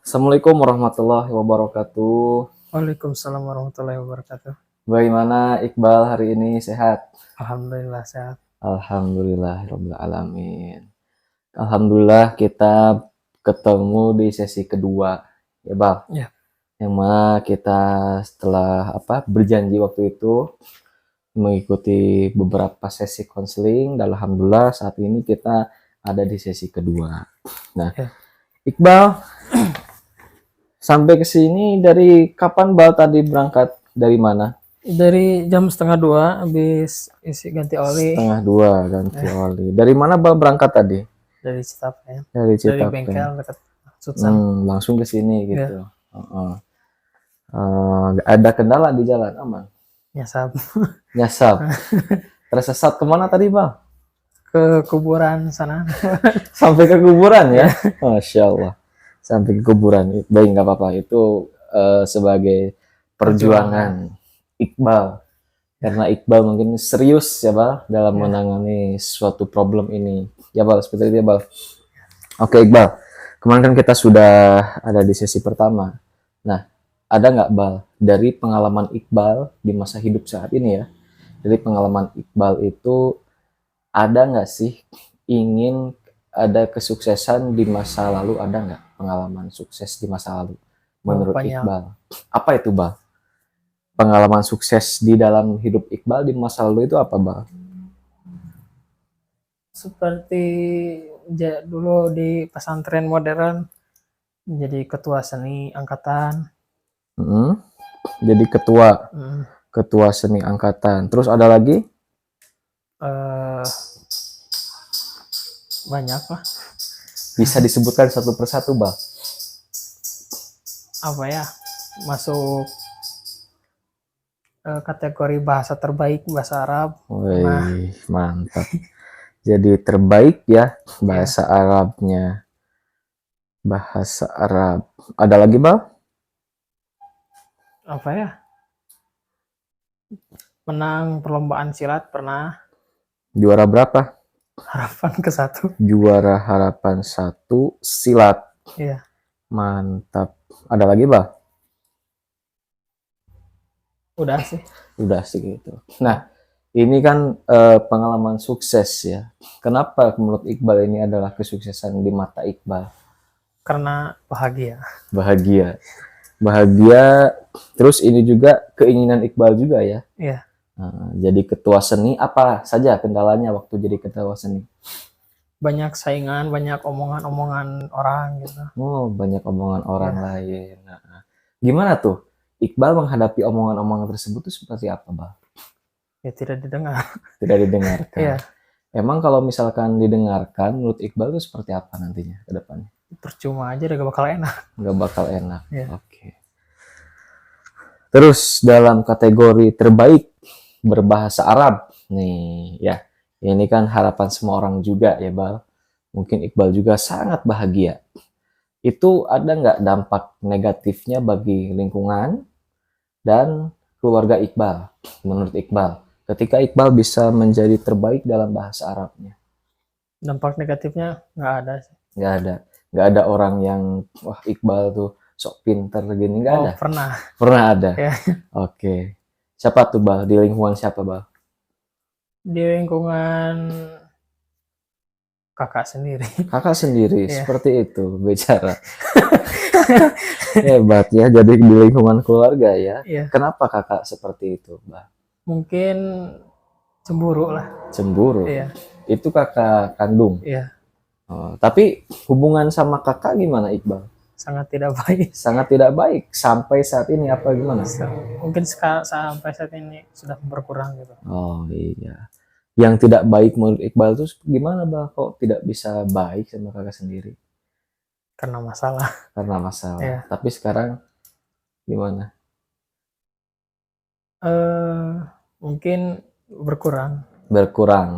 Assalamualaikum warahmatullahi wabarakatuh. Waalaikumsalam warahmatullahi wabarakatuh. Bagaimana Iqbal hari ini sehat? Alhamdulillah sehat. Alhamdulillahirabbil alamin. Alhamdulillah kita ketemu di sesi kedua, ya Bal. Ya. Yang mana kita setelah berjanji waktu itu mengikuti beberapa sesi konseling dan alhamdulillah saat ini kita ada di sesi kedua. Nah, Ya. Iqbal sampai ke sini dari kapan Bal tadi berangkat? Dari mana? Dari jam 1:30 habis isi ganti oli 1:30 ganti oli. Dari mana Bal berangkat tadi? dari Citapeng. Dari Dari Citapeng. bengkel dekat Sutsan. Langsung ke sini gitu. Ada kendala di jalan aman? Nyasap Nyasap. Tersesat kemana tadi Bal? ke kuburan sana. Sampai ke kuburan ya? Masya Allah. Sampai ke kuburan. Baik, nggak apa-apa. Itu sebagai perjuangan Iqbal. Karena Iqbal mungkin serius ya Bal dalam menangani suatu problem ini. Ya Bal, seperti itu ya Bal. Oke Iqbal, kemarin kan kita sudah ada di sesi pertama. Nah, ada nggak Bal dari pengalaman Iqbal di masa hidup saat ini ya? Dari pengalaman Iqbal itu ada nggak sih ingin ada kesuksesan di masa lalu? Ada nggak pengalaman sukses di masa lalu menurut Banyak. Iqbal? Apa itu Bal? Pengalaman sukses di dalam hidup Iqbal di masa lalu itu apa Bal? Seperti dulu di pesantren modern jadi ketua seni angkatan. Jadi ketua seni angkatan. Terus ada lagi? Banyak lah. Bisa disebutkan satu persatu Bal? Apa ya? Masuk kategori bahasa terbaik bahasa Arab. Wih, mantap. Jadi terbaik ya bahasa Arabnya. Bahasa Arab. Ada lagi Bal? Apa ya? Menang perlombaan silat pernah. Juara berapa? Harapan ke-1. Juara harapan 1 silat. Iya. Mantap. Ada lagi Bal? Udah sih. Udah sih gitu. Nah, ini kan pengalaman sukses ya. Kenapa menurut Iqbal ini adalah kesuksesan di mata Iqbal? Karena bahagia. Bahagia. Terus ini juga keinginan Iqbal juga ya. Iya. Jadi ketua seni, apa saja kendalanya waktu jadi ketua seni? Banyak saingan, banyak omongan-omongan orang gitu. Oh, banyak omongan orang lain. Gimana tuh Iqbal menghadapi omongan-omongan tersebut tuh seperti apa, Bal? Ya tidak didengar. Tidak didengarkan. Iya. Emang kalau misalkan didengarkan, menurut Iqbal itu seperti apa nantinya ke depannya? Percuma aja, gak bakal enak. Gak bakal enak. Iya. Oke. Terus dalam kategori terbaik berbahasa Arab nih ya, ini kan harapan semua orang juga ya Bal. Mungkin Iqbal juga sangat bahagia. Itu ada nggak dampak negatifnya bagi lingkungan dan keluarga Iqbal menurut Iqbal ketika Iqbal bisa menjadi terbaik dalam bahasa Arabnya? Dampak negatifnya nggak ada sih. Nggak ada orang yang wah Iqbal tuh sok pinter gini, nggak ada? Pernah ada ya. Oke. Siapa tuh Bal? Di lingkungan siapa Bal? Di lingkungan kakak sendiri. Seperti itu bicara. Hebat ya, jadi di lingkungan keluarga ya. Kenapa kakak seperti itu Bal? Mungkin cemburu lah. Cemburu? Iya. Itu kakak kandung? Iya. Tapi hubungan sama kakak gimana Iqbal? Sangat tidak baik. Sangat tidak baik sampai saat ini apa gimana? Mungkin sampai saat ini sudah berkurang gitu. Oh iya. Yang tidak baik menurut Iqbal itu gimana Bal? Kok tidak bisa baik sama kakak sendiri? Karena masalah. Iya. Tapi sekarang gimana? Mungkin berkurang.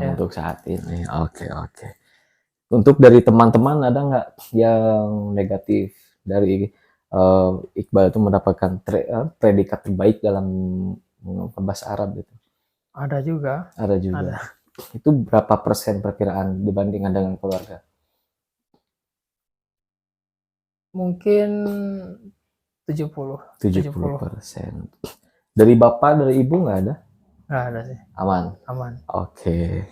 Ya. Untuk saat ini. Oke. Untuk dari teman-teman ada nggak yang negatif dari Iqbal itu mendapatkan predikat terbaik dalam bahasa Arab gitu? Ada juga. Itu berapa persen perkiraan dibandingkan dengan keluarga? Mungkin 70. 70%. Dari bapak, dari ibu nggak ada? Nggak ada sih. Aman. Aman. Oke.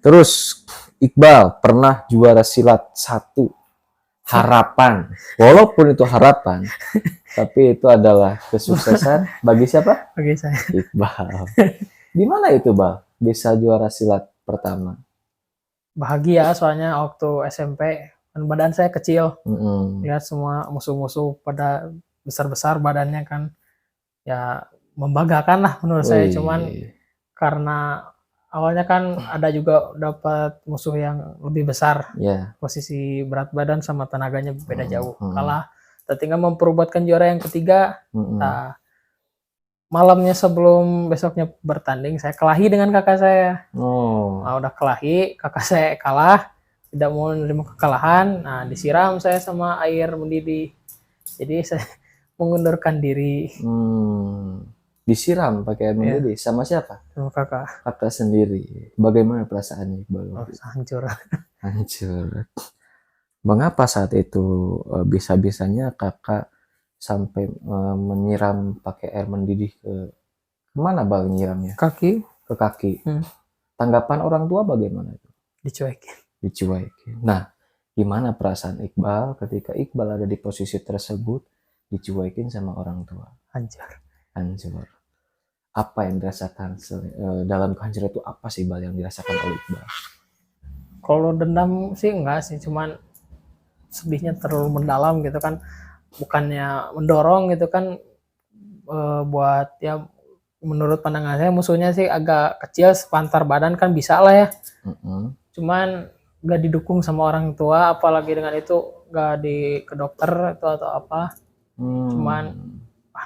Terus Iqbal pernah juara silat 1 harapan. Walaupun itu harapan, tapi itu adalah kesuksesan bagi siapa? Bagi saya. Iqbal. Gimana itu, Bal? Bisa juara silat pertama? Bahagia soalnya waktu SMP kan badan saya kecil. Mm-mm. Lihat semua musuh-musuh pada besar-besar badannya kan. Ya membanggakan lah menurut saya. Wih. Cuman karena awalnya kan ada juga dapat musuh yang lebih besar. Ya. Posisi berat badan sama tenaganya beda jauh. Mm-mm. Kalah. Kita tinggal memperebutkan juara yang ketiga. Mm-mm. Nah, malamnya sebelum besoknya bertanding, saya kelahi dengan kakak saya. Oh. Nah, udah kelahi, kakak saya kalah, tidak mau menerima kekalahan. Nah, disiram saya sama air mendidih. Jadi saya mengundurkan diri Disiram pakai air Iya. mendidih sama siapa? sama kakak. Kakak sendiri. Bagaimana perasaannya, Iqbal? Oh, hancur. Hancur. Mengapa saat itu bisa-bisanya kakak sampai menyiram pakai air mendidih ke kemana, Bal, nyiramnya? Kaki Ke kaki. Hmm. Tanggapan orang tua bagaimana itu? dicuekin. Dicuekin. Nah, gimana perasaan Iqbal ketika Iqbal ada di posisi tersebut dicuekin sama orang tua? Hancur. Hancur. Apa yang dirasakan dalam kehancuran itu, apa sih, Bal, yang dirasakan oleh Iqbal? Kalau dendam sih enggak sih, cuman sedihnya terlalu mendalam gitu kan. Bukannya mendorong gitu kan, buat ya menurut pandangan saya musuhnya sih agak kecil, sepantar badan kan bisa lah ya. Cuman gak didukung sama orang tua, apalagi dengan itu gak ke dokter itu atau apa. Cuman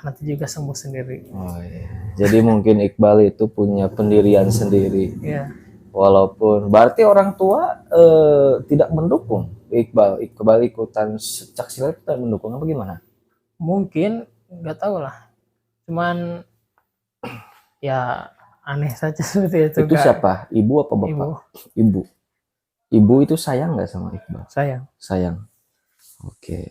nanti juga sembuh sendiri. Oh, iya. Jadi mungkin Iqbal itu punya pendirian sendiri. Iya. Walaupun berarti orang tua tidak mendukung Iqbal ikutan cak silat, tidak mendukung apa gimana? Mungkin nggak tahu lah. Cuman ya aneh saja seperti itu. Itu siapa? Ibu apa bapak? Ibu. Ibu itu sayang nggak sama Iqbal? Sayang. Oke.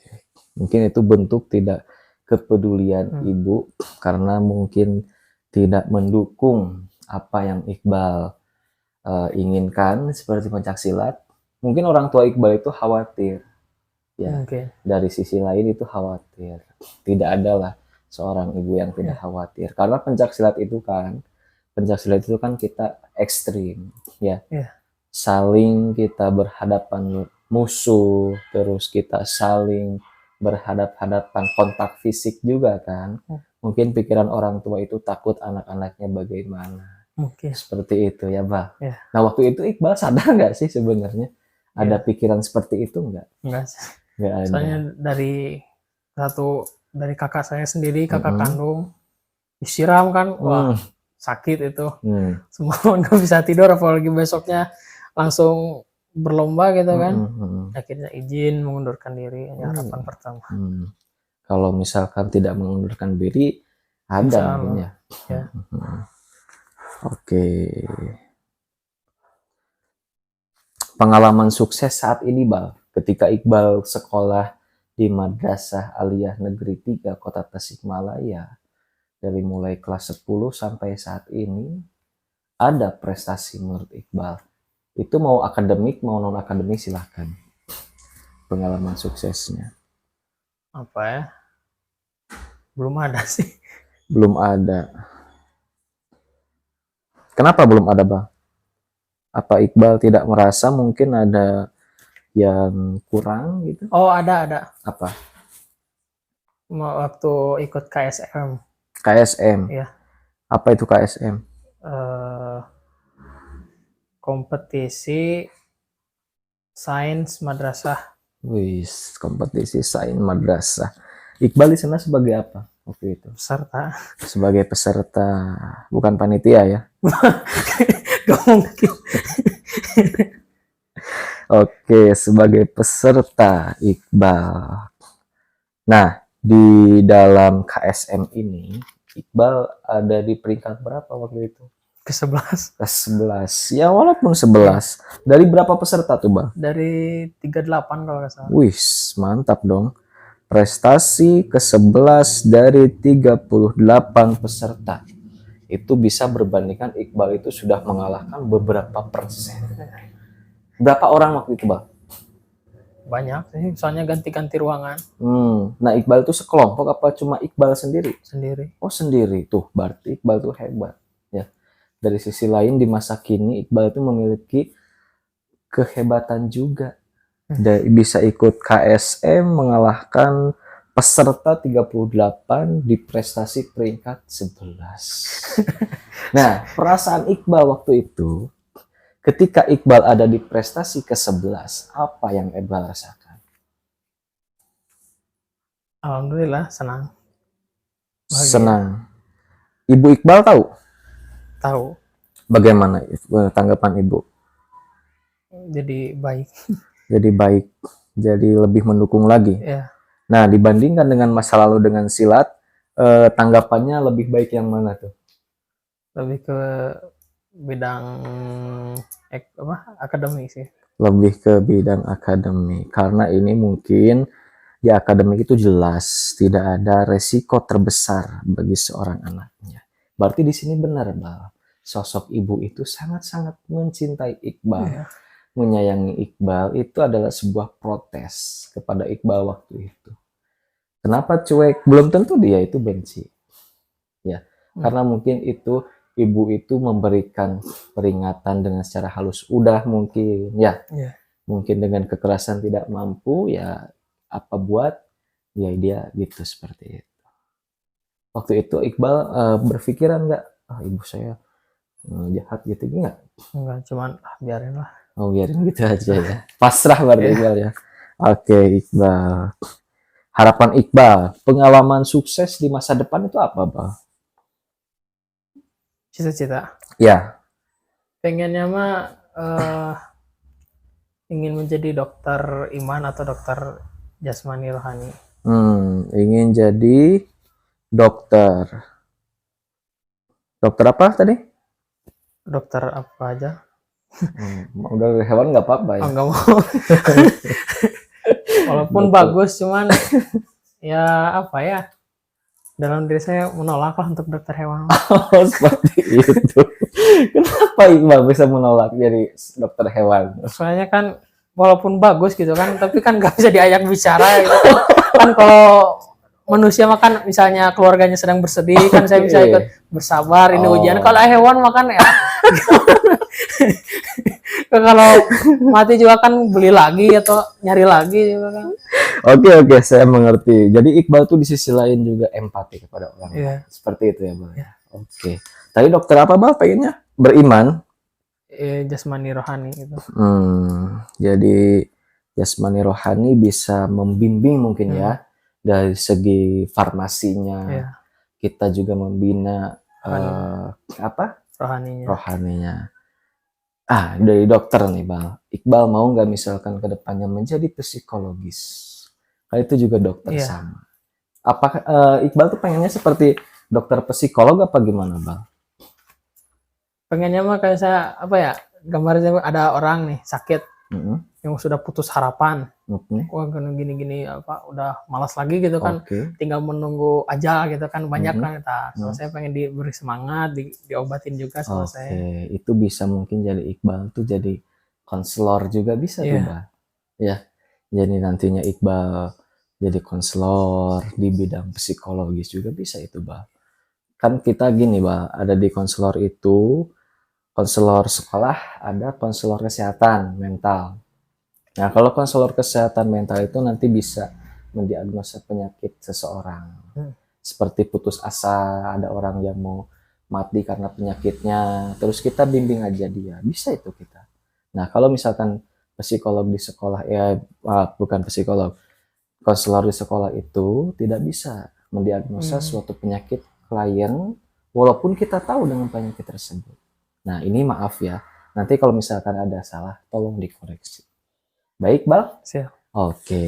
Mungkin itu bentuk tidak kepedulian ibu karena mungkin tidak mendukung apa yang Iqbal inginkan seperti pencaksilat. Mungkin orang tua Iqbal itu khawatir, ya. Dari sisi lain itu khawatir. Tidak adalah seorang ibu yang tidak khawatir, karena pencaksilat itu kan kita ekstrim, ya. Saling kita berhadapan musuh, terus kita saling berhadap-hadapan, kontak fisik juga kan. Mungkin pikiran orang tua itu takut anak-anaknya bagaimana. Seperti itu ya, Bal. Nah, waktu itu Iqbal sadar nggak sih sebenarnya ada pikiran seperti itu nggak? Nggak ada. Soalnya dari kakak saya sendiri, kakak kandung, disiram kan, wah sakit itu. Semua nggak bisa tidur, apalagi besoknya langsung berlomba gitu kan. Akhirnya izin mengundurkan diri, harapan pertama. Kalau misalkan tidak mengundurkan diri, ada mungkin ya. Oke. Pengalaman sukses saat ini, Bal, ketika Iqbal sekolah di Madrasah Aliyah Negeri 3 Kota Tasikmalaya, dari mulai kelas 10 sampai saat ini, ada prestasi menurut Iqbal. Itu mau akademik, mau non-akademik, silahkan. Pengalaman suksesnya. Apa ya? Belum ada sih. Belum ada. Kenapa belum ada, Bang? Apa Iqbal tidak merasa mungkin ada yang kurang gitu? Oh, ada. Apa? Waktu ikut KSM. KSM? Iya. Apa itu KSM? Kompetisi sains madrasah. Wih, kompetisi sains madrasah. Iqbal di sana sebagai apa waktu itu? Peserta. Sebagai peserta, bukan panitia ya? Gak mungkin. Oke, sebagai peserta Iqbal. Nah, di dalam KSM ini, Iqbal ada di peringkat berapa waktu itu? Ke-11. Ke-11. Ya, walaupun 11. Dari berapa peserta tuh, Bang? Dari 38 kalau nggak salah. Wih, mantap dong. prestasi ke-11 dari 38 peserta. Itu bisa berbandingkan Iqbal itu sudah mengalahkan beberapa persen. Berapa orang waktu itu, Bang? Banyak sih, soalnya ganti-ganti ruangan Nah, Iqbal itu sekelompok apa cuma Iqbal sendiri? sendiri. Oh, sendiri tuh. Berarti Iqbal tuh hebat. Ya. Dari sisi lain di masa kini Iqbal itu memiliki kehebatan juga. Bisa ikut KSM mengalahkan peserta 38 di prestasi peringkat 11. Nah, perasaan Iqbal waktu itu, ketika Iqbal ada di prestasi ke-11, apa yang Iqbal rasakan? Alhamdulillah senang, bahagia. Senang. Ibu Iqbal tahu Tahu, bagaimana tanggapan ibu? jadi baik. Jadi baik, jadi lebih mendukung lagi. Ya, Nah, dibandingkan dengan masa lalu dengan silat, tanggapannya lebih baik yang mana tuh? lebih ke bidang akademik sih. Lebih ke bidang akademik, karena ini mungkin di akademik itu jelas tidak ada resiko terbesar bagi seorang anaknya. Berarti di sini benar, Bal. Sosok ibu itu sangat-sangat mencintai Iqbal, Ya. menyayangi Iqbal. Itu adalah sebuah protes kepada Iqbal waktu itu. Kenapa cuek? Belum tentu dia itu benci. Ya, karena mungkin itu ibu itu memberikan peringatan dengan secara halus. Udah mungkin, ya. Ya. Mungkin dengan kekerasan tidak mampu, ya apa buat, ya dia gitu seperti itu. Waktu itu Iqbal berpikiran nggak, ibu saya jahat gitu nggak? Enggak, cuman biarin lah. Oh, biarin gitu aja ya. Pasrah berarti Iqbal ya. Oke, Iqbal. Harapan Iqbal, pengalaman sukses di masa depan itu apa, Bang? Cita-cita Ya. pengennya mah ingin menjadi dokter iman atau dokter jasmani rohani. Ingin jadi dokter. Dokter apa tadi? Dokter apa aja? Udah hewan nggak apa-apa ya. Oh, nggak mau. Walaupun Dokter. bagus, cuman ya apa ya? Dalam diri saya menolak lah untuk dokter hewan. Oh, seperti itu. Kenapa Iqbal bisa menolak jadi dokter hewan? Soalnya kan walaupun bagus gitu kan, tapi kan nggak bisa diajak bicara gitu. Kan kalau manusia makan misalnya keluarganya sedang bersedih kan saya bisa ikut bersabar ini ujian. Kalau hewan makan ya kalau mati juga kan beli lagi atau nyari lagi juga kan. Oke, saya mengerti. Jadi Iqbal tuh di sisi lain juga empati kepada orang. Iya. Seperti itu ya, Bang. Oke. Tadi dokter apa, Bang, pengennya? Beriman? Jasmani rohani gitu. Jadi jasmani rohani bisa membimbing mungkin ya dari segi farmasinya. Iya. Kita juga membina Rohaninya. rohaninya. Dari dokter nih, Bang. Iqbal mau nggak misalkan ke depannya menjadi psikologis? Nah, itu juga dokter Iya. sama. Apakah Iqbal tuh pengennya seperti dokter psikolog apa gimana, Bang? Pengennya mah kayak saya apa ya? Gambarnya ada orang nih sakit yang sudah putus harapan. Wah, gini-gini apa udah malas lagi gitu kan. Tinggal menunggu ajal gitu kan, banyak kan. Kalau saya pengen diberi semangat, diobatin juga sama saya. Itu bisa mungkin jadi Iqbal tuh jadi konselor juga bisa tuh, Bang. Ya. Jadi nantinya Iqbal jadi konselor di bidang psikologis juga bisa itu, Bang. Kan kita gini, Bang, ada di konselor itu konselor sekolah, ada konselor kesehatan mental. Nah, kalau konselor kesehatan mental itu nanti bisa mendiagnosa penyakit seseorang. Seperti putus asa, ada orang yang mau mati karena penyakitnya, terus kita bimbing aja dia. Bisa itu kita. Nah, kalau misalkan psikolog di sekolah, bukan psikolog, konselor di sekolah itu tidak bisa mendiagnosa suatu penyakit klien, walaupun kita tahu dengan penyakit tersebut. Nah, ini maaf ya. Nanti kalau misalkan ada salah, tolong dikoreksi. Baik, Bal? Siap. Oke.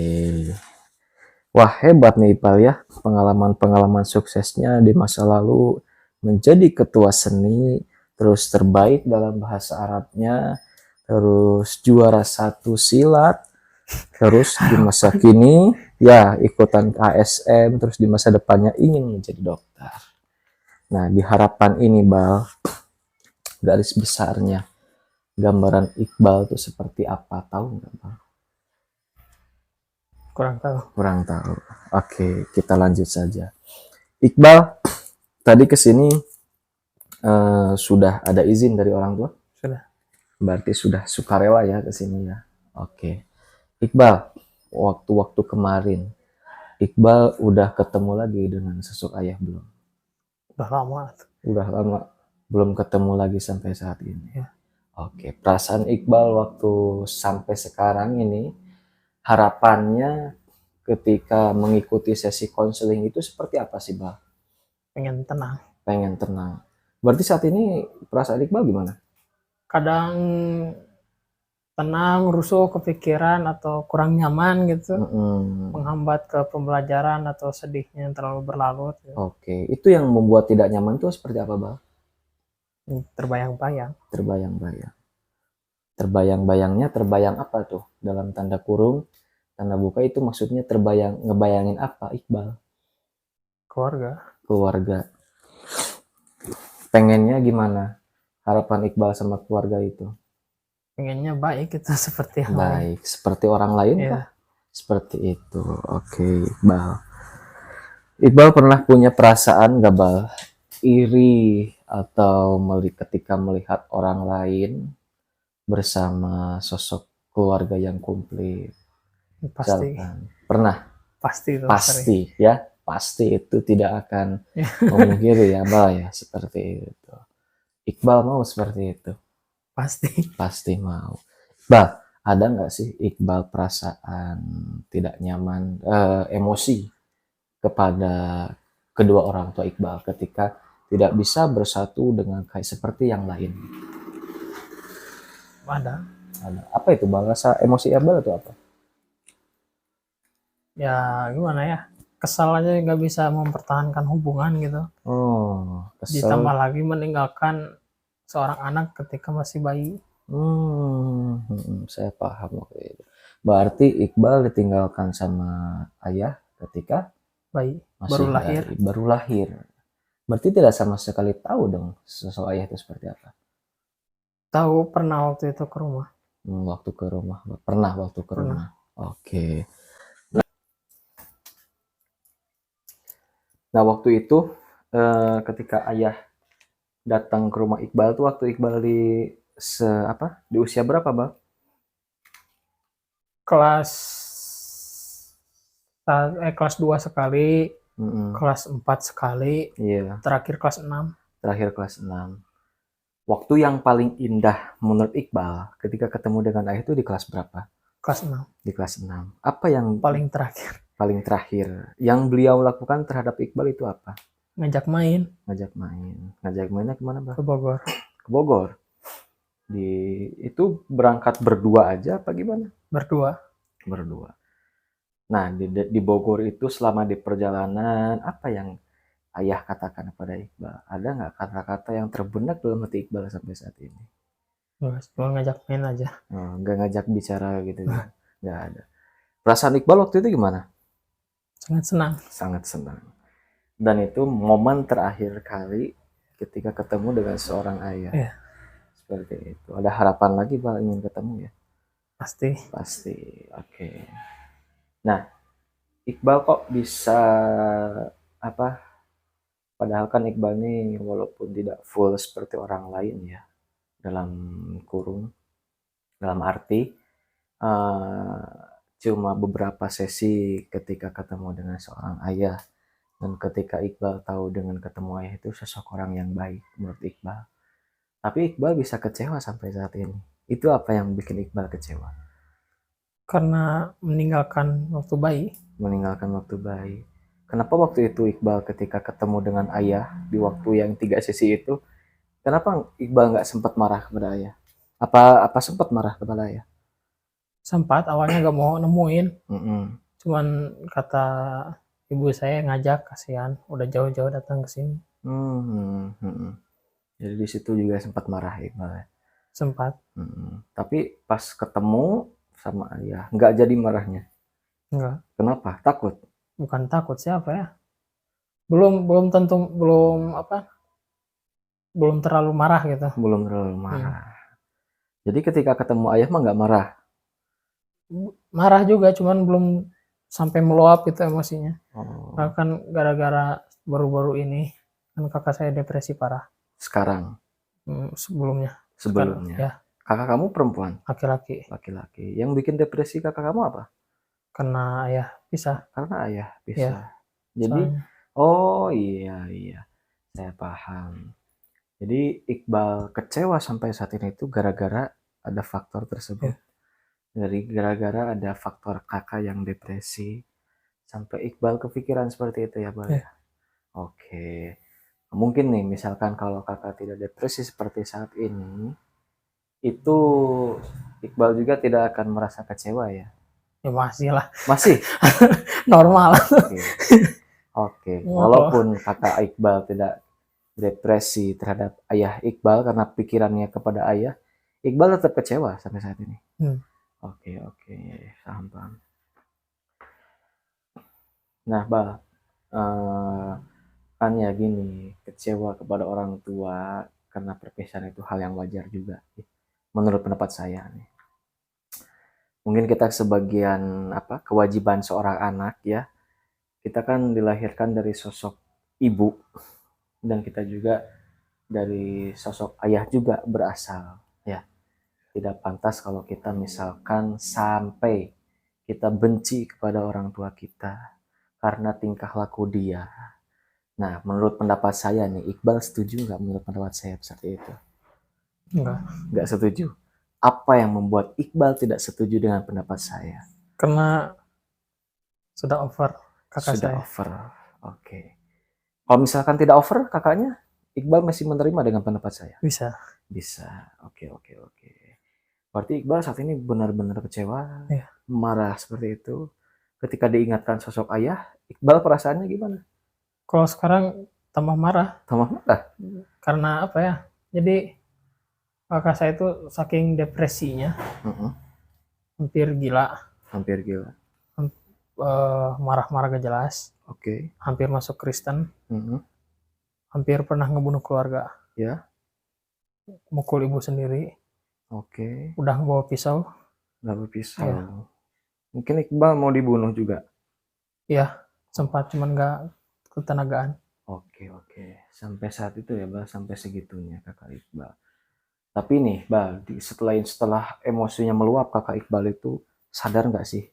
Wah, hebat nih, Bal ya. Pengalaman-pengalaman suksesnya di masa lalu menjadi ketua seni, terus terbaik dalam bahasa Arabnya, terus juara 1 silat, terus di masa kini ya ikutan ASM, terus di masa depannya ingin menjadi dokter. Nah, di harapan ini, Bal, garis besarnya, gambaran Iqbal itu seperti apa? Tahu nggak, Bal? Kurang tahu. Kurang tahu. Oke, kita lanjut saja. Iqbal, tadi kesini sudah ada izin dari orang tua? Sudah. Berarti sudah sukarela ya kesini ya. Oke. Iqbal, waktu-waktu kemarin, Iqbal udah ketemu lagi dengan sosok ayah belum? Udah lama. Udah lama belum ketemu lagi sampai saat ini. Ya. Oke, perasaan Iqbal waktu sampai sekarang ini, harapannya ketika mengikuti sesi konseling itu seperti apa sih, Bal? Pengen tenang. Pengen tenang. Berarti saat ini perasaan Iqbal gimana? Kadang tenang, rusuh, kepikiran atau kurang nyaman gitu, menghambat ke pembelajaran atau sedihnya yang terlalu berlarut. Gitu. Oke, itu yang membuat tidak nyaman itu seperti apa, Bal? Terbayang-bayang. Terbayang-bayang. Terbayang-bayangnya terbayang apa tuh? Dalam tanda kurung, tanda buka itu maksudnya terbayang, ngebayangin apa, Iqbal? Keluarga. Keluarga. Pengennya gimana? Harapan Iqbal sama keluarga itu? Pengennya baik gitu seperti yang lain. Baik, seperti orang lain Iya. kah? Seperti itu. Oke, Iqbal. Iqbal pernah punya perasaan gak, Bal? Iri atau ketika melihat orang lain bersama sosok keluarga yang komplit. Pasti. Misalkan, pernah? Pasti itu sering. Pasti ya, pasti itu tidak akan memungkiri ya, Bal ya, seperti itu. Iqbal mau seperti itu? Pasti. Pasti mau. Bal, ada nggak sih Iqbal perasaan tidak nyaman, emosi kepada kedua orang tua Iqbal ketika tidak bisa bersatu dengan kayak seperti yang lain? Ada. Ada. Apa itu, Bal? Rasa emosi Iqbal itu apa? Ya gimana ya, kesal aja nggak bisa mempertahankan hubungan gitu. Oh, kesel. Ditambah lagi meninggalkan seorang anak ketika masih bayi. Saya paham waktu itu. Berarti Iqbal ditinggalkan sama ayah ketika Bayi. masih Baru lahir. baru lahir. Berarti tidak sama sekali tahu dong sosok ayah itu seperti apa. Tahu pernah waktu itu ke rumah. Waktu ke rumah. Pernah waktu ke Pernah. rumah. Oke. Nah, waktu itu ketika ayah datang ke rumah Iqbal tuh waktu Iqbal di di usia berapa, Bang? Kelas 2 sekali, kelas 4 sekali, Iya, terakhir kelas 6. terakhir kelas 6. Waktu yang paling indah menurut Iqbal ketika ketemu dengan ayah itu di kelas berapa? Kelas 6. Di kelas 6. Apa yang Paling terakhir. paling terakhir yang beliau lakukan terhadap Iqbal itu apa? Ngajak main Ngajak main. Ngajak mainnya kemana, Bang? ke Bogor. Ke Bogor. Itu berangkat berdua aja apa gimana? Berdua. Berdua. Nah, di Bogor itu selama di perjalanan, apa yang ayah katakan kepada Iqbal? Ada nggak kata-kata yang terbenak dalam hati Iqbal sampai saat ini? Cuma ngajak main aja. Nggak ngajak bicara gitu ya? Nggak ada. Perasaan Iqbal waktu itu gimana? Sangat senang. Sangat senang. Dan itu momen terakhir kali ketika ketemu dengan seorang ayah. Iya. Seperti itu. Ada harapan lagi, Bal, ingin ketemu ya? Pasti. Pasti. Oke. Nah, Iqbal kok bisa padahal kan Iqbal ini walaupun tidak full seperti orang lain ya, dalam kurung, dalam arti cuma beberapa sesi ketika ketemu dengan seorang ayah, dan ketika Iqbal tahu dengan ketemu ayah itu sosok orang yang baik menurut Iqbal. Tapi Iqbal bisa kecewa sampai saat ini. Itu apa yang bikin Iqbal kecewa? Karena meninggalkan waktu bayi. Meninggalkan waktu bayi. Kenapa waktu itu Iqbal ketika ketemu dengan ayah di waktu yang 3 sesi itu, kenapa Iqbal nggak sempat marah kepada ayah? Apa sempat marah kepada ayah? Sempat awalnya gak mau nemuin. Mm-mm. Cuman kata ibu saya ngajak, kasihan udah jauh-jauh datang ke sini. Jadi di situ juga sempat marah Iqbal ya? Sempat. Tapi pas ketemu sama ayah nggak jadi marahnya. Enggak, Kenapa? Takut? bukan takut siapa ya? Belum tentu belum apa? Belum terlalu marah gitu. Belum terlalu Hmm. marah. Jadi ketika ketemu ayah mah nggak marah. Marah juga, cuman belum sampai meluap gitu emosinya. Karena Oh, kan gara-gara baru-baru ini kan kakak saya depresi parah. sekarang, Sebelumnya. Sekarang sebelumnya. ya Kakak kamu perempuan, laki-laki laki-laki. Yang bikin depresi kakak kamu apa? kena ayah pisah Karena ayah ya bisa. Jadi, soalnya. oh iya iya, saya paham. Jadi Iqbal kecewa sampai saat ini itu gara-gara ada faktor tersebut. Ya, Dari gara-gara ada faktor kakak yang depresi sampai Iqbal kepikiran seperti itu ya, Bal ya. ya. Oke. Mungkin nih misalkan kalau kakak tidak depresi seperti saat ini, itu Iqbal juga tidak akan merasa kecewa ya. Ya masih lah. Masih? Normal. Oke. Oke. Ya, kalau Walaupun kakak Iqbal tidak depresi terhadap ayah Iqbal karena pikirannya kepada ayah, Iqbal tetap kecewa sampai saat ini. hmm, Oke, oke, paham, paham. Nah, Bal, eh, kan ya gini, kecewa kepada orang tua karena perpisahan itu hal yang wajar juga, menurut pendapat saya nih. Mungkin kita sebagian apa kewajiban seorang anak ya, kita kan dilahirkan dari sosok ibu dan kita juga dari sosok ayah juga berasal ya. Tidak pantas kalau kita misalkan sampai kita benci kepada orang tua kita karena tingkah laku dia. Nah, menurut pendapat saya nih, Iqbal setuju nggak menurut pendapat saya seperti itu? enggak. Nggak setuju. Apa yang membuat Iqbal tidak setuju dengan pendapat saya? Karena sudah over kakak Sudah saya. over. Oke. Kalau misalkan tidak over, kakaknya, Iqbal masih menerima dengan pendapat saya? Bisa. Bisa. Oke, oke, oke. Berarti Iqbal saat ini benar-benar kecewa, Ya. marah seperti itu. Ketika diingatkan sosok ayah, Iqbal perasaannya gimana? Kalau sekarang tambah marah Tambah marah? karena apa ya? Jadi kakak saya itu saking depresinya, Mm-mm. hampir gila, Hampir gila. marah-marah gak jelas, Oke. hampir masuk Kristen, Mm-mm. hampir pernah ngebunuh keluarga, Ya, mukul ibu sendiri, oke. udah bawa pisau, Nggak ya, berpisah. Mungkin Iqbal mau dibunuh juga. ya sempat cuman gak ketenagaan. Oke, oke. Sampai saat itu ya, Bal, sampai segitunya kakak Iqbal. Tapi nih, Bal, setelah emosinya meluap, kakak Iqbal itu sadar nggak sih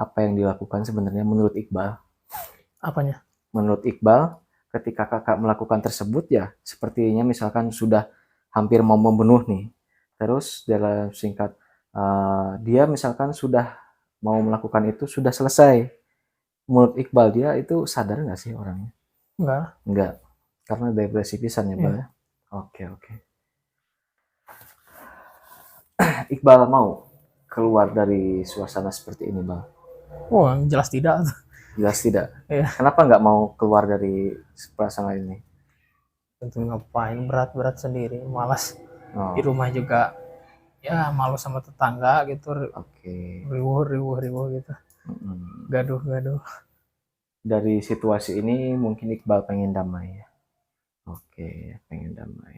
apa yang dilakukan sebenarnya menurut Iqbal? Apanya? Menurut Iqbal, ketika kakak melakukan tersebut ya, sepertinya misalkan sudah hampir mau membunuh nih. Terus dalam singkat, dia misalkan sudah mau melakukan itu sudah selesai. Menurut Iqbal dia itu sadar nggak sih orangnya? Enggak. Enggak, karena depresi pisan ya, Bal ya. Ya. Oke, oke. Iqbal mau keluar dari suasana seperti ini, Bal? Oh, jelas tidak. Jelas tidak. Ya, Kenapa nggak mau keluar dari suasana ini? tentu ngapain berat-berat sendiri, malas di Oh, rumah juga. Ya malu sama tetangga gitu, oke. riuh riuh riuh gitu, Mm-mm. gaduh gaduh. Dari situasi ini mungkin Iqbal pengen damai ya. Oke, pengen damai.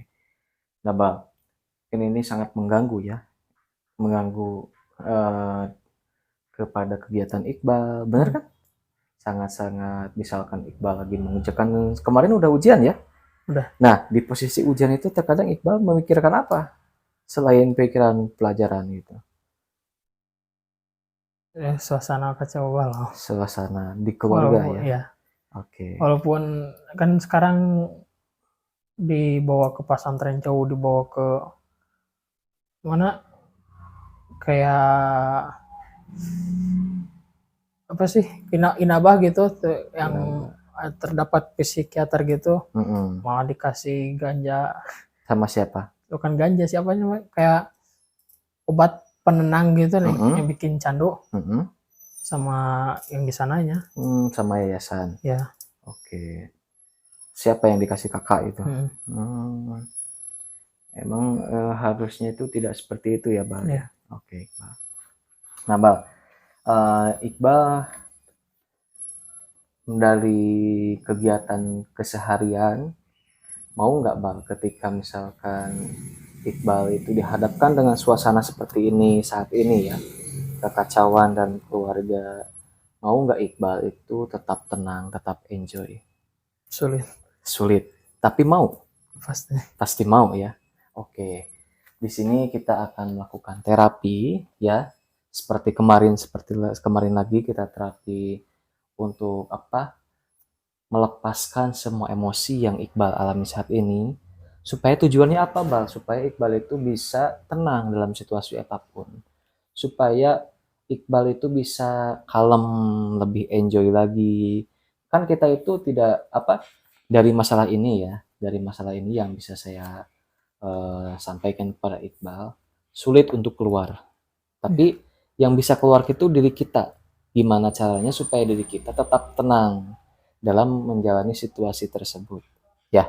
Nah, Bal, ini sangat mengganggu ya, mengganggu eh, kepada kegiatan Iqbal, benar Hmm, kan? Sangat-sangat misalkan Iqbal lagi mengerjakan kemarin udah ujian ya. udah. Nah, di posisi ujian itu terkadang Iqbal memikirkan apa selain pikiran pelajaran gitu. Suasana kacau balau. Suasana di keluarga Walaupun ya. ya, Oke. walaupun kan sekarang dibawa ke pesantren jauh, dibawa ke mana, kayak apa sih, inabah gitu yang Kenapa? terdapat psikiater gitu, Mm-mm. malah dikasih ganja. Sama siapa? Bukan ganja, siapa namanya, kayak obat penenang gitu nih yang Mm-mm. bikin candu, Mm-mm. sama yang di sananya Sama yayasan. ya. Oke. Siapa yang dikasih kakak itu? Hmm, Hmm. Emang harusnya itu tidak seperti itu ya, Bal ya. ya. Oke, Bal. Nah, Bal, Iqbal dari kegiatan keseharian, mau nggak Bang ketika misalkan Iqbal itu dihadapkan dengan suasana seperti ini saat ini ya, kekacauan dan keluarga, mau nggak Iqbal itu tetap tenang, tetap enjoy? Sulit Sulit, tapi mau, pasti. pasti mau ya. Oke, di sini kita akan melakukan terapi ya, seperti kemarin lagi kita terapi untuk apa? Melepaskan semua emosi yang Iqbal alami saat ini. Supaya tujuannya apa, Bal? Supaya Iqbal itu bisa tenang dalam situasi apapun. Supaya Iqbal itu bisa kalem, lebih enjoy lagi. Kan kita itu tidak apa dari masalah ini ya, dari masalah ini yang bisa saya sampaikan kepada Iqbal, sulit untuk keluar. Tapi yang bisa keluar itu diri kita. Gimana caranya supaya diri kita tetap tenang dalam menjalani situasi tersebut. Ya,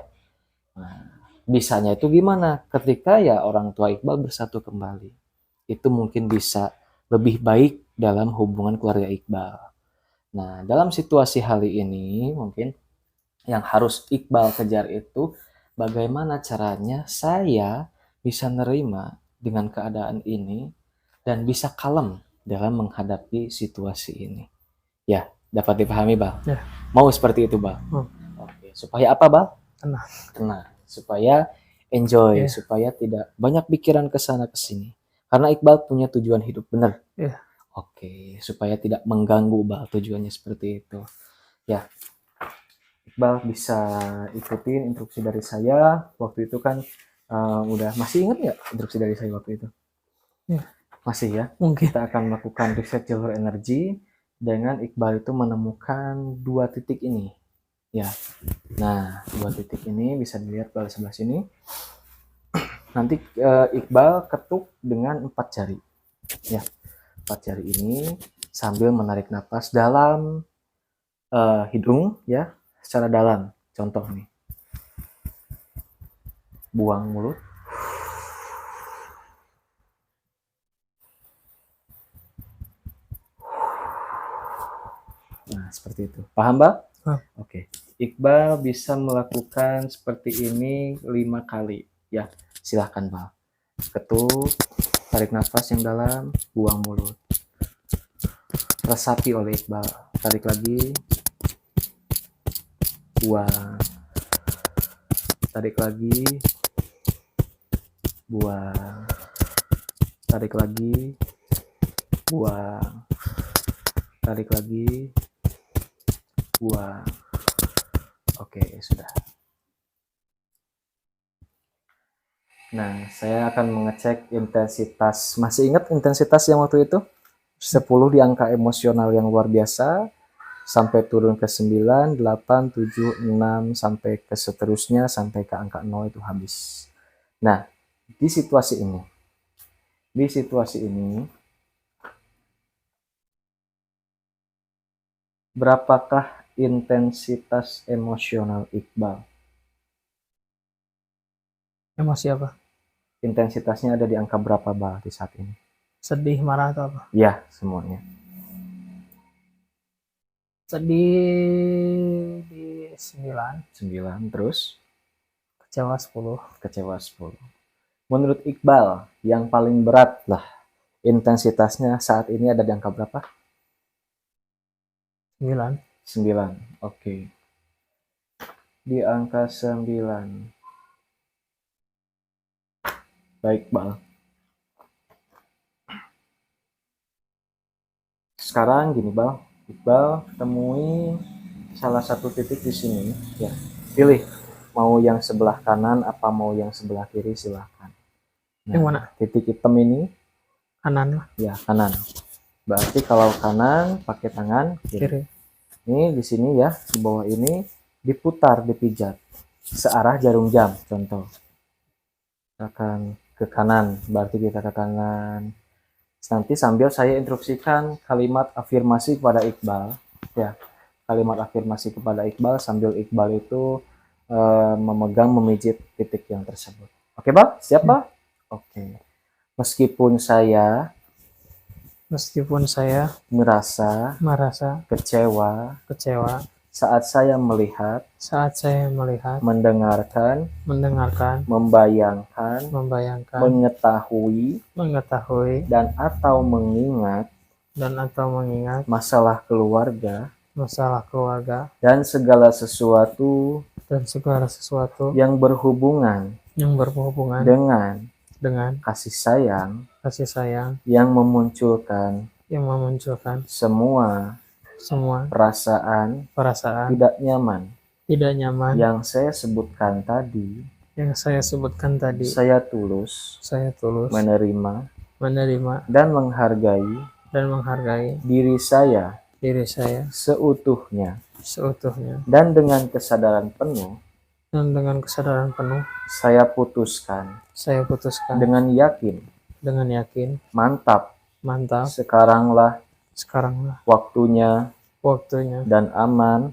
nah, bisanya itu gimana? Ketika ya orang tua Iqbal bersatu kembali. Itu mungkin bisa lebih baik dalam hubungan keluarga Iqbal. Nah, dalam situasi hari ini mungkin yang harus Iqbal kejar itu bagaimana caranya saya bisa nerima dengan keadaan ini dan bisa kalem dalam menghadapi situasi ini. Ya, dapat dipahami, Bal? Ya. Mau seperti itu, Bal? Hmm. Oke, supaya apa, Bal? Tenang. Tenang. Supaya enjoy, Ya. supaya tidak banyak pikiran ke sana ke sini. Karena Iqbal punya tujuan hidup, benar? Ya. Oke, supaya tidak mengganggu, Bal, tujuannya seperti itu. Ya, Iqbal bisa ikutin instruksi dari saya. Waktu itu kan udah masih ingat nggak instruksi dari saya waktu itu? Ya. Masih ya. Mungkin. Kita akan melakukan reset jalur energi dengan Iqbal itu menemukan 2 titik ini. Ya. Nah, 2 titik ini bisa dilihat pada sebelah sini. Nanti Iqbal ketuk dengan 4 jari. Ya. 4 jari ini sambil menarik napas dalam hidung ya, secara dalam. Contoh nih. Buang mulut. Nah, seperti itu. Paham, Mbak? Oke. Iqbal bisa melakukan seperti ini 5 kali. Ya, silahkan, Mbak. Ketuk, tarik nafas yang dalam, buang mulut. Resapi oleh Iqbal. Tarik lagi, buang. Tarik lagi, buang. Tarik lagi, buang. Tarik lagi, buang. Oke, sudah. Nah, saya akan mengecek intensitas. Masih ingat intensitas yang waktu itu? 10 di angka emosional yang luar biasa, sampai turun ke 9, 8, 7, 6, sampai ke seterusnya, sampai ke angka 0 itu habis. Nah, di situasi ini, berapakah intensitas emosional Iqbal? Emosi apa? Intensitasnya ada di angka berapa, Bal, di saat ini? Sedih, marah atau apa? Ya, semuanya. Sedih di 9. 9, terus? Kecewa 10. Kecewa 10. Menurut Iqbal, yang paling berat lah, intensitasnya saat ini ada di angka berapa? 9. 9, oke. Di angka 9. Baik, Bal. Sekarang gini, Bal. Iqbal temui salah satu titik di sini. Ya, pilih. Mau yang sebelah kanan apa mau yang sebelah kiri, silahkan. Nah, Yang mana? titik hitam ini, Kanan lah. ya kanan. Berarti kalau kanan pakai tangan kiri. Kiri. Ini di sini ya, di bawah ini diputar, dipijat searah jarum jam. Contoh, akan ke kanan, berarti kita ke kanan. Nanti sambil saya instruksikan kalimat afirmasi kepada Iqbal, ya, kalimat afirmasi kepada Iqbal sambil Iqbal itu memegang, memijit titik yang tersebut. Oke, Bang? Siap, Bang? Oke. Meskipun saya meskipun saya merasa merasa kecewa kecewa saat saya melihat, saat saya melihat, mendengarkan, mendengarkan, membayangkan, membayangkan, mengetahui, dan atau mengingat masalah keluarga masalah keluarga dan segala sesuatu yang berhubungan dengan dengan kasih sayang kasih sayang yang memunculkan yang memunculkan semua semua perasaan perasaan tidak nyaman tidak nyaman yang saya sebutkan tadi. yang saya sebutkan tadi. Saya tulus menerima menerima dan menghargai diri saya seutuhnya, dan dengan kesadaran penuh saya putuskan dengan yakin, mantap, sekaranglah waktunya dan aman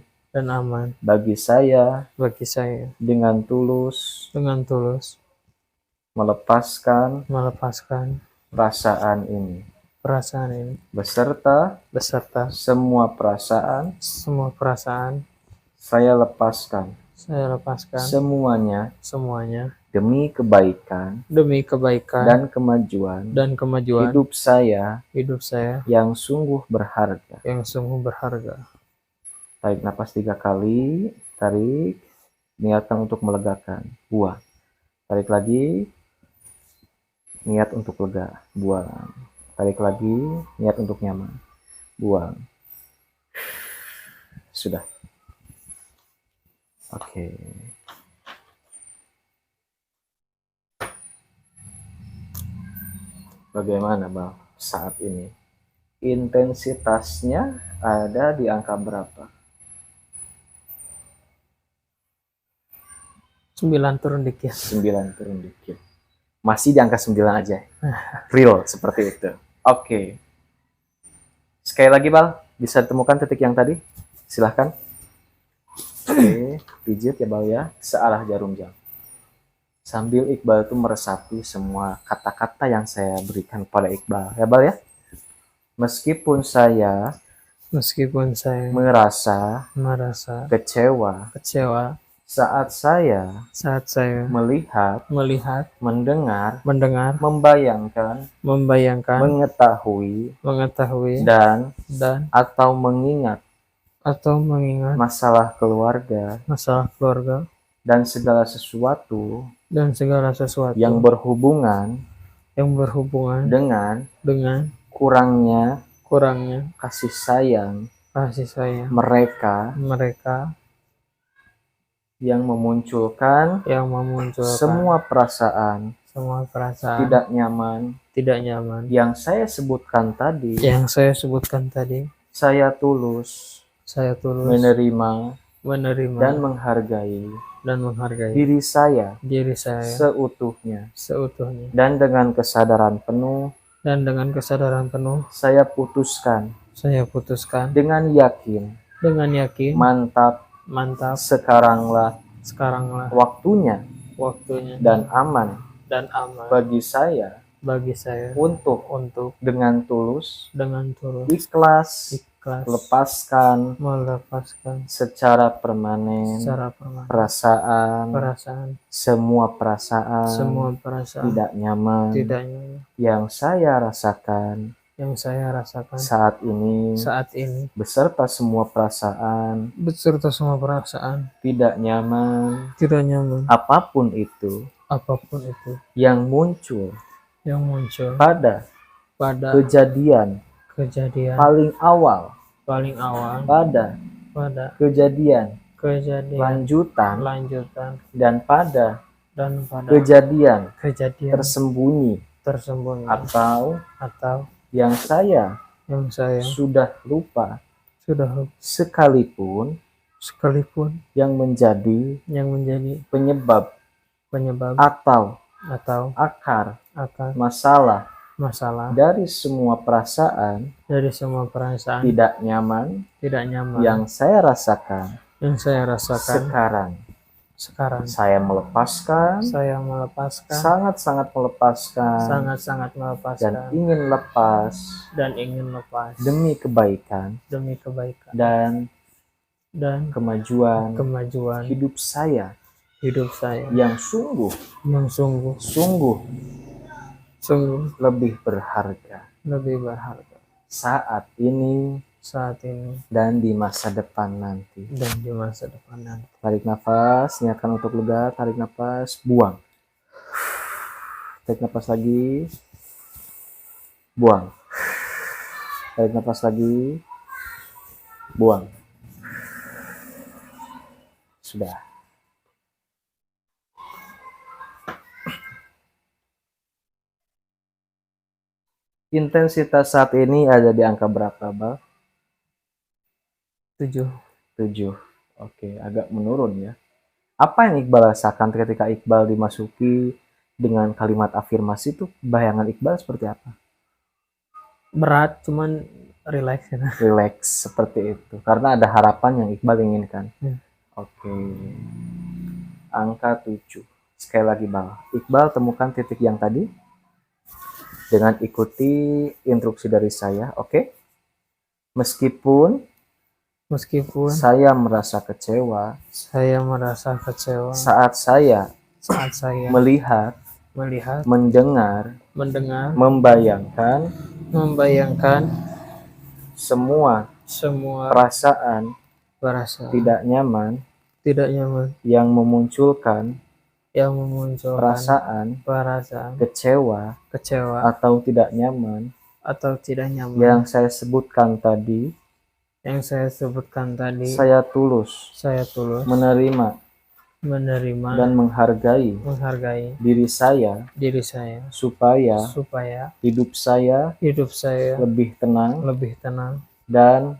bagi saya dengan tulus melepaskan perasaan ini beserta semua perasaan saya lepaskan semuanya demi kebaikan dan kemajuan hidup saya yang sungguh berharga. Tarik napas 3 kali, tarik, niatkan untuk melegakan, buang. Tarik lagi, niat untuk lega, buang. Tarik lagi, niat untuk nyaman, buang. Sudah. Oke. Bagaimana Bang saat ini? Intensitasnya ada di angka berapa? 9 turun dikit. 9 turun dikit. Masih di angka 9 aja. Real seperti itu. Oke. Sekali lagi Bal, bisa ditemukan titik yang tadi? Silahkan. Oke, pijit ya Bal ya, searah jarum jam. Sambil Iqbal itu meresapi semua kata-kata yang saya berikan kepada Iqbal. Ya Bal ya? Meskipun saya merasa kecewa saat saya melihat, mendengar, membayangkan, mengetahui, dan atau mengingat masalah keluarga dan segala sesuatu yang berhubungan dengan kurangnya kasih sayang mereka yang memunculkan semua perasaan tidak nyaman yang saya sebutkan tadi. Saya tulus menerima dan menghargai diri saya seutuhnya, dan dengan kesadaran penuh saya putuskan dengan yakin, mantap, sekaranglah waktunya dan aman bagi saya untuk dengan tulus ikhlas melepaskan secara permanen perasaan semua perasaan tidak nyaman yang saya rasakan saat ini beserta semua perasaan tidak nyaman apapun itu yang muncul pada kejadian paling awal pada kejadian lanjutan dan pada kejadian tersembunyi atau yang saya sudah lupa sekalipun yang menjadi penyebab atau akar masalah dari semua perasaan tidak nyaman yang saya rasakan sekarang sekarang. Saya melepaskan, Saya melepaskan, sangat-sangat melepaskan, sangat-sangat dan melepaskan, ingin lepas dan ingin lepas demi kebaikan demi kebaikan dan dan kemajuan kemajuan hidup saya hidup saya yang sungguh yang sungguh lebih berharga lebih berharga saat ini saat ini dan di masa depan nanti. dan di masa depan nanti. Tarik nafas, niatkan untuk lega, tarik nafas, buang. Tarik nafas lagi, buang. Tarik nafas lagi, buang. Sudah. Intensitas saat ini ada di angka berapa, Bal? 7. 7. Oke, agak menurun ya. Apa yang Iqbal rasakan ketika Iqbal dimasuki dengan kalimat afirmasi itu? Bayangan Iqbal seperti apa? Berat, cuman relax ya. Relax seperti itu. Karena ada harapan yang Iqbal inginkan. Oke. Angka 7. Sekali lagi, Bal. Iqbal temukan titik yang tadi dengan ikuti instruksi dari saya, oke? Meskipun saya merasa kecewa saat saya melihat, mendengar, membayangkan semua perasaan tidak nyaman yang memunculkan perasaan kecewa atau tidak nyaman yang saya sebutkan tadi. Saya tulus menerima dan menghargai diri saya supaya hidup saya lebih tenang dan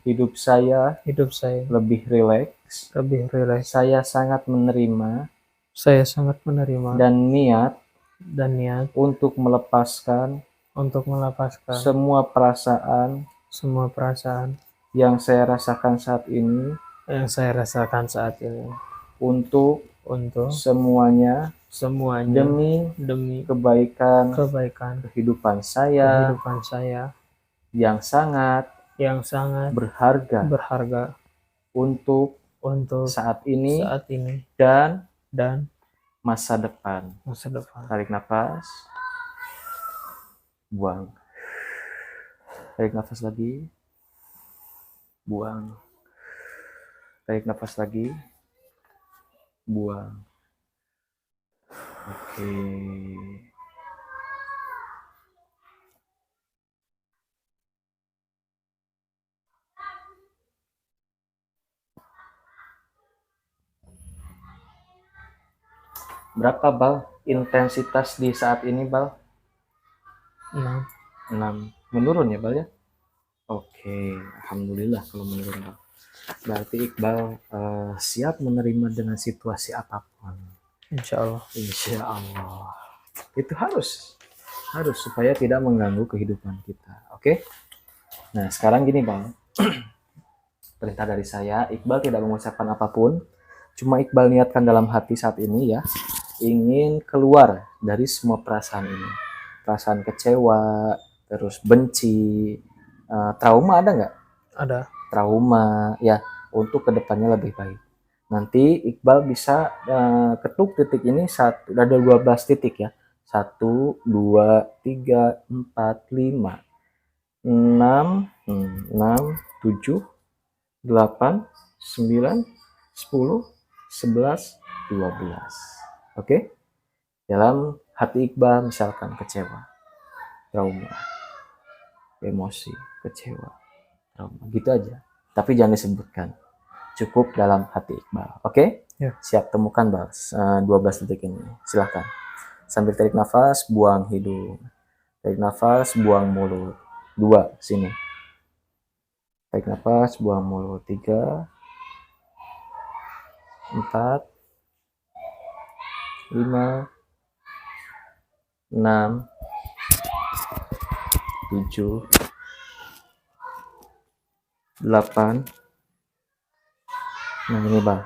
hidup saya lebih rileks. Saya sangat menerima dan niat untuk melepaskan semua perasaan yang saya rasakan saat ini untuk semuanya demi kebaikan kehidupan saya yang sangat berharga untuk saat ini dan masa depan. Tarik nafas, buang. Tarik nafas lagi, buang. Tarik nafas lagi, buang. Oke. Berapa, Bal, intensitas di saat ini, Bal? 6. Menurun ya, Bal ya? Oke, alhamdulillah kalau menurun, Bal. Berarti Iqbal siap menerima dengan situasi apapun. Insya Allah. Itu harus supaya tidak mengganggu kehidupan kita. Oke? Nah, sekarang gini, Bal. Perintah dari saya, Iqbal tidak mengucapkan apapun. Cuma Iqbal niatkan dalam hati saat ini ya, ingin keluar dari semua perasaan ini. Perasaan kecewa, terus benci, trauma ada nggak? Ada. Trauma ya, untuk kedepannya lebih baik. Nanti Iqbal bisa ketuk titik ini ada 12 titik ya. 1, 2, 3, 4, 5, 6, 7, 8, 9, 10, 11, 12. Oke? Dalam hati Iqbal misalkan kecewa, trauma, emosi, kecewa, trauma, gitu aja. Tapi jangan disebutkan. Cukup dalam hati Iqbal. Oke? Ya. Siap, temukan, Bal, 12 detik ini. Silahkan. Sambil tarik nafas, buang hidung. Tarik nafas, buang mulut. 2, sini. Tarik nafas, buang mulut. 3, 4, 5, 6, 7, 8. Nah ini, Bal.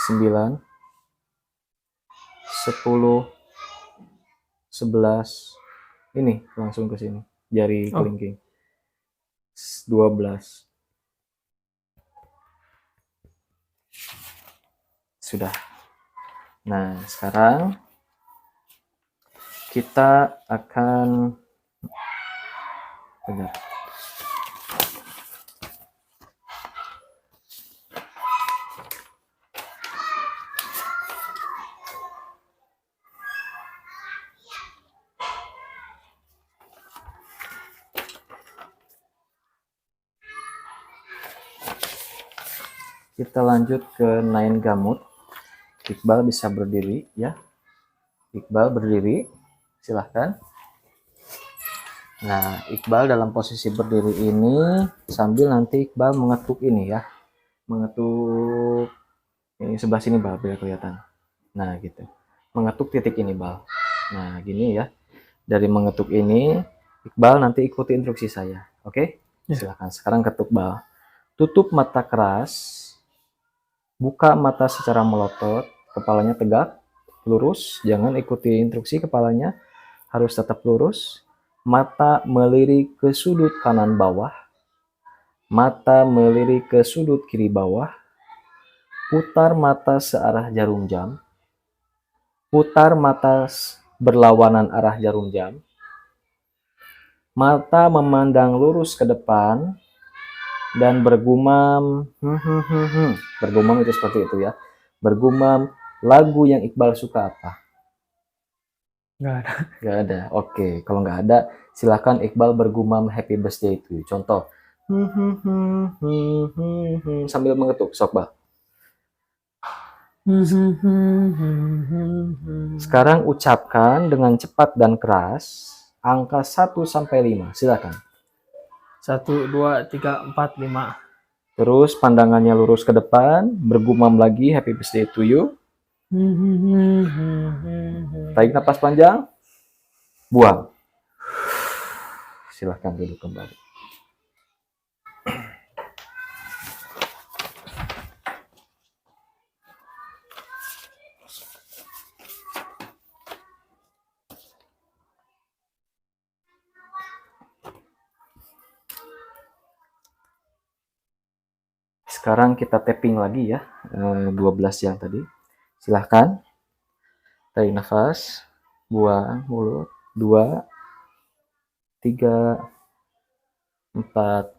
9, 10, 11. Ini langsung ke sini. Jari kelingking. 12. Sudah. Nah, sekarang kita akan bentar. Kita lanjut ke Nine Gamut. Iqbal bisa berdiri ya. Iqbal berdiri, silahkan. Nah, Iqbal dalam posisi berdiri ini sambil nanti Iqbal mengetuk ini ya. Mengetuk ini sebelah sini Bal, biar kelihatan. Nah, gitu. Mengetuk titik ini Bal. Nah, gini ya. Dari mengetuk ini, Iqbal nanti ikuti instruksi saya. Oke? Silahkan. Sekarang ketuk Bal. Tutup mata keras. Buka mata secara melotot. Kepalanya tegak, lurus. Jangan ikuti instruksi kepalanya. Harus tetap lurus. Mata melirik ke sudut kanan bawah. Mata melirik ke sudut kiri bawah. Putar mata searah jarum jam. Putar mata berlawanan arah jarum jam. Mata memandang lurus ke depan. Dan bergumam. Bergumam itu seperti itu ya. Bergumam lagu yang Iqbal suka apa? Nggak ada. Nggak ada. Oke, kalau nggak ada, silakan Iqbal bergumam Happy Birthday itu. Contoh, sambil mengetuk, sok Bal. Sekarang ucapkan dengan cepat dan keras angka 1 sampai 5. Silakan. 1, 2, 3, 4, 5. Terus pandangannya lurus ke depan, bergumam lagi Happy Birthday to you. Tarik napas panjang, buang. Silahkan duduk kembali. Sekarang kita tapping lagi ya, 12 yang tadi. Silahkan. Tarik nafas, buang mulut. 2, 3, 4,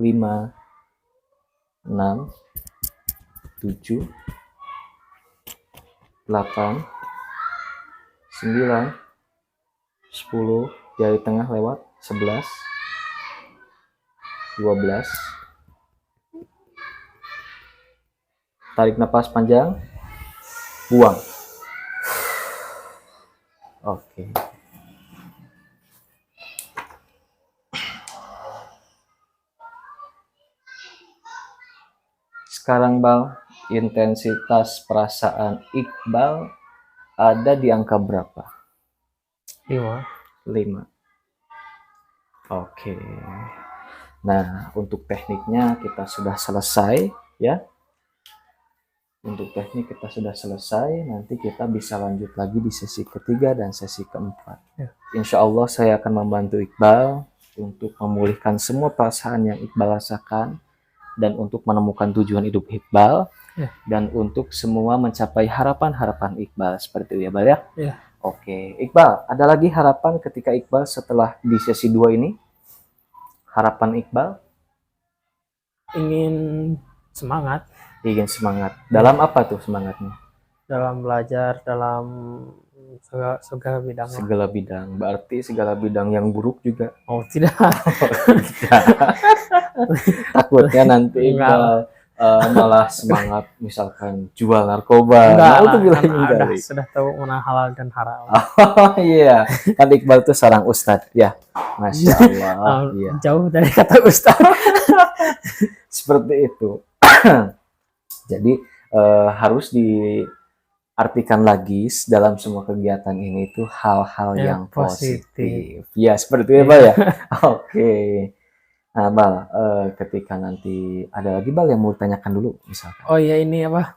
5, 6, 7, 8, 9, 10, jari tengah lewat, 11, 12. Tarik napas panjang, buang. Oke. Sekarang Bal, intensitas perasaan Iqbal ada di angka berapa? 5. 5. Oke. Nah, untuk tekniknya kita sudah selesai ya. Untuk teknik kita sudah selesai, nanti kita bisa lanjut lagi di sesi ketiga dan sesi keempat. Ya. Insya Allah saya akan membantu Iqbal untuk memulihkan semua perasaan yang Iqbal rasakan dan untuk menemukan tujuan hidup Iqbal dan untuk semua mencapai harapan-harapan Iqbal seperti itu ya, Bal ya? Ya. Oke, Iqbal, ada lagi harapan ketika Iqbal setelah di sesi 2 ini? Harapan Iqbal? Ingin semangat. Ingin semangat. Dalam apa tuh semangatnya? Dalam belajar, dalam segala bidang. Segala bidang. Berarti segala bidang yang buruk juga. Oh, tidak. Takutnya nanti Iqbal malah semangat misalkan jual narkoba. Nah, itu bilangin udah sudah tahu mana halal dan haram. Oh iya, kan Iqbal tuh seorang ustadz ya. Masya Allah. Iya. Jauh dari kata ustadz. Seperti itu. Jadi harus diartikan lagi dalam semua kegiatan ini itu hal-hal yang positif. Ya, seperti itu ya, Bal ya. Oke. Nah, Bal, ketika nanti ada lagi Bal yang mau ditanyakan dulu misalkan. Oh iya, ini apa?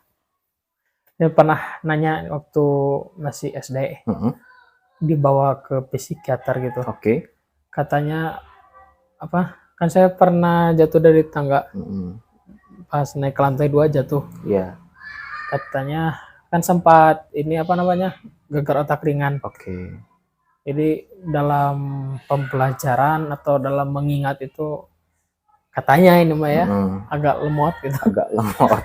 Saya pernah nanya waktu masih SD, Mm-mm. dibawa ke psikiater gitu. Oke. Katanya apa? Kan saya pernah jatuh dari tangga, Mm-mm. pas naik ke lantai 2 jatuh. Ya, Katanya kan sempat ini apa namanya? Gegar otak ringan. oke. Jadi dalam pembelajaran atau dalam mengingat itu katanya ini mah ya Mm-mm. agak lemot gitu. Agak lemot.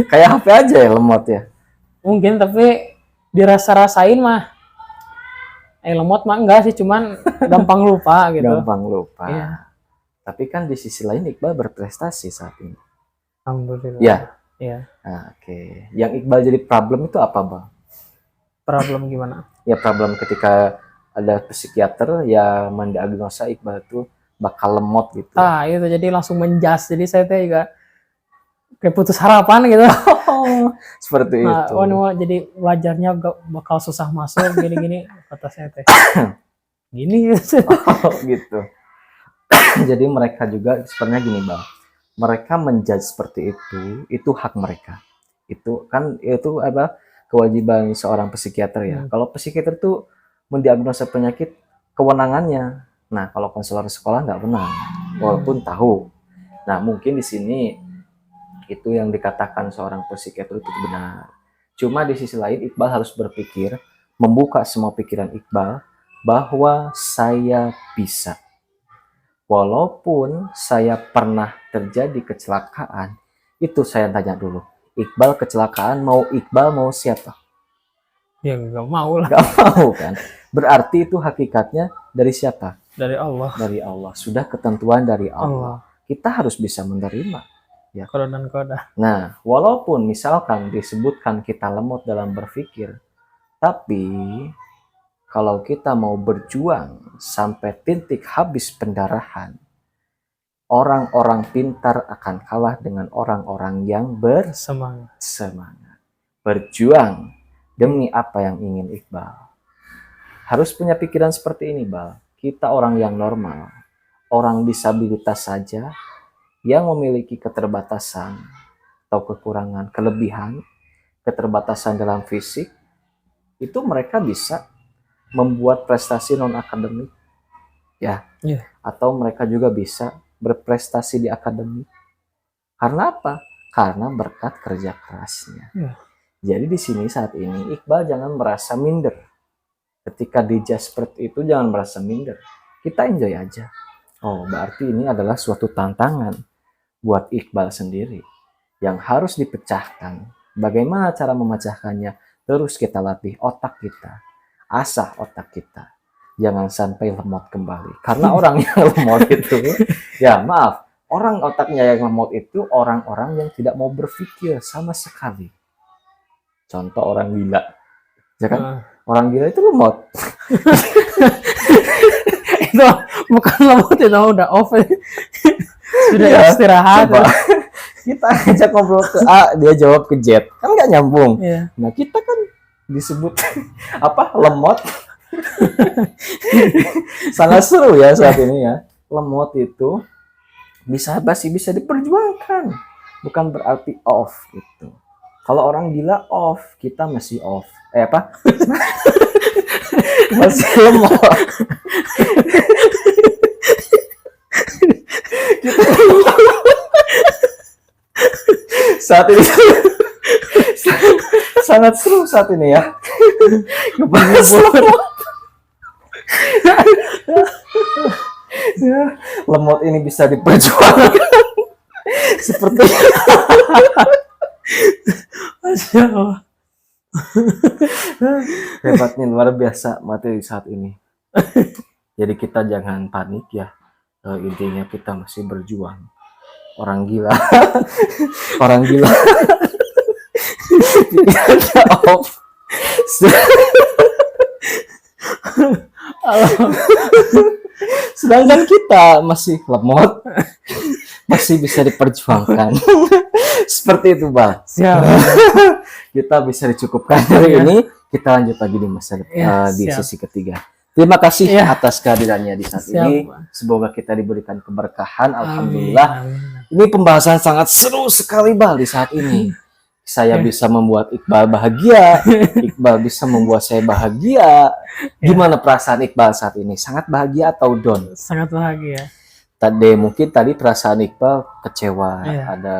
Kayak HP aja ya lemot ya. Mungkin tapi dirasa-rasain mah lemot mah enggak sih, cuman gampang lupa gitu. Gampang lupa. Iya. Tapi kan di sisi lain Iqbal berprestasi saat ini. Alhamdulillah. Ya. Iya. Nah, oke. Yang Iqbal jadi problem itu apa, Bang? Problem gimana? Ya problem ketika ada psikiater yang mendiagnosa Iqbal itu bakal lemot gitu. Itu jadi langsung menjas. Jadi saya teh juga kayak putus harapan gitu. Seperti Nah, itu. jadi belajarnya bakal susah masuk gini-gini kata saya teh. Gini gitu. Gitu. Jadi mereka juga sebenarnya gini, Bang. Mereka menjudge seperti itu hak mereka. Itu kan itu apa kewajiban seorang psikiater ya. Kalau psikiater tuh mendiagnosa penyakit kewenangannya. Nah, kalau konselor sekolah nggak benar, walaupun tahu. Nah, mungkin di sini itu yang dikatakan seorang psikiater itu benar. Cuma di sisi lain Iqbal harus berpikir, membuka semua pikiran Iqbal bahwa saya bisa. Walaupun saya pernah terjadi kecelakaan, itu saya tanya dulu. Iqbal kecelakaan, mau Iqbal mau siapa? Ya nggak mau lah. Gak mau kan? Berarti itu hakikatnya dari siapa? Dari Allah. Dari Allah. Sudah ketentuan dari Allah. Kita harus bisa menerima. Ya. Koda dan koda. Nah, walaupun misalkan disebutkan kita lemot dalam berpikir, tapi kalau kita mau berjuang sampai titik habis pendarahan, orang-orang pintar akan kalah dengan orang-orang yang bersemangat. Berjuang demi apa yang ingin Iqbal. Harus punya pikiran seperti ini, Bal. Kita orang yang normal, orang disabilitas saja, yang memiliki keterbatasan atau kekurangan, kelebihan, keterbatasan dalam fisik, itu mereka bisa membuat prestasi non-akademik, ya, atau mereka juga bisa berprestasi di akademik. Karena apa? Karena berkat kerja kerasnya. Jadi di sini saat ini Iqbal jangan merasa minder. Ketika dijudge seperti itu jangan merasa minder. Kita enjoy aja. Oh, berarti ini adalah suatu tantangan buat Iqbal sendiri yang harus dipecahkan. Bagaimana cara memecahkannya? Terus kita latih otak kita, asah otak kita. Jangan sampai lemot kembali. Karena orang yang lemot itu, ya maaf, orang otaknya yang lemot itu orang-orang yang tidak mau berpikir sama sekali. Contoh orang gila, ya kan? Orang gila itu lemot. Itu bukan lemot, itu udah off. Sudah istirahat. Kita ajak ngobrol ke A, dia jawab ke Z, kan nggak nyambung. Nah kita kan disebut apa lemot. Sangat seru ya saat ini ya. Lemot itu masih bisa diperjuangkan, bukan berarti off gitu. Kalau orang gila off, kita masih off. Apa? Masih lemot. Saat ini sangat seru saat ini ya. Ngebahas lemot. Lemot ini bisa diperjuangkan. Seperti Masya Allah. Hebatnya luar biasa materi saat ini. Jadi kita jangan panik ya. Intinya kita masih berjuang. Orang gila. Orang gila. Off. Sedangkan kita masih lemot, masih bisa diperjuangkan. Seperti itu, Bang. Kita bisa dicukupkan hari ini. Kita lanjut lagi di masa depan, di sesi ketiga. Terima kasih atas kehadirannya di saat ini. Semoga kita diberikan keberkahan. Alhamdulillah. Ini pembahasan sangat seru sekali, Bang, di saat ini. saya bisa membuat Iqbal bahagia, Iqbal bisa membuat saya bahagia. Gimana perasaan Iqbal saat ini? Sangat bahagia atau down? Sangat bahagia. Mungkin tadi perasaan Iqbal kecewa, Iya. ada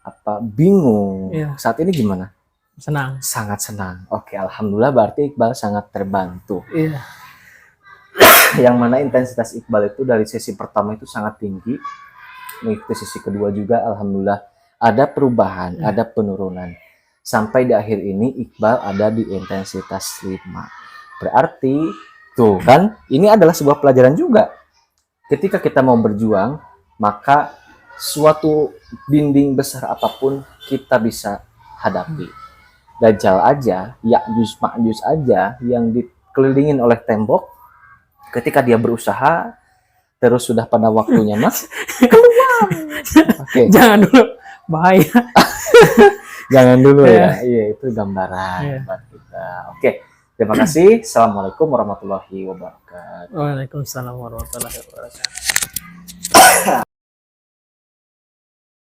apa, bingung. Iya. Saat ini gimana? Senang. Sangat senang. Oke, alhamdulillah berarti Iqbal sangat terbantu. Iya. Yang mana intensitas Iqbal itu dari sesi pertama itu sangat tinggi, mengikuti sesi kedua juga alhamdulillah ada perubahan, ada penurunan. Sampai di akhir ini Iqbal ada di intensitas 5. Berarti tuh kan ini adalah sebuah pelajaran juga. Ketika kita mau berjuang, maka suatu dinding besar apapun kita bisa hadapi. Dajjal aja, Ya'juj Ma'juj aja yang dikelilingin oleh tembok, ketika dia berusaha terus sudah pada waktunya mas keluar. Oke. Jangan dulu, bahaya. Jangan dulu ya. Iya, itu gambaran buat kita. Oke. Terima kasih. Assalamualaikum warahmatullahi wabarakatuh. Waalaikumsalam warahmatullahi wabarakatuh.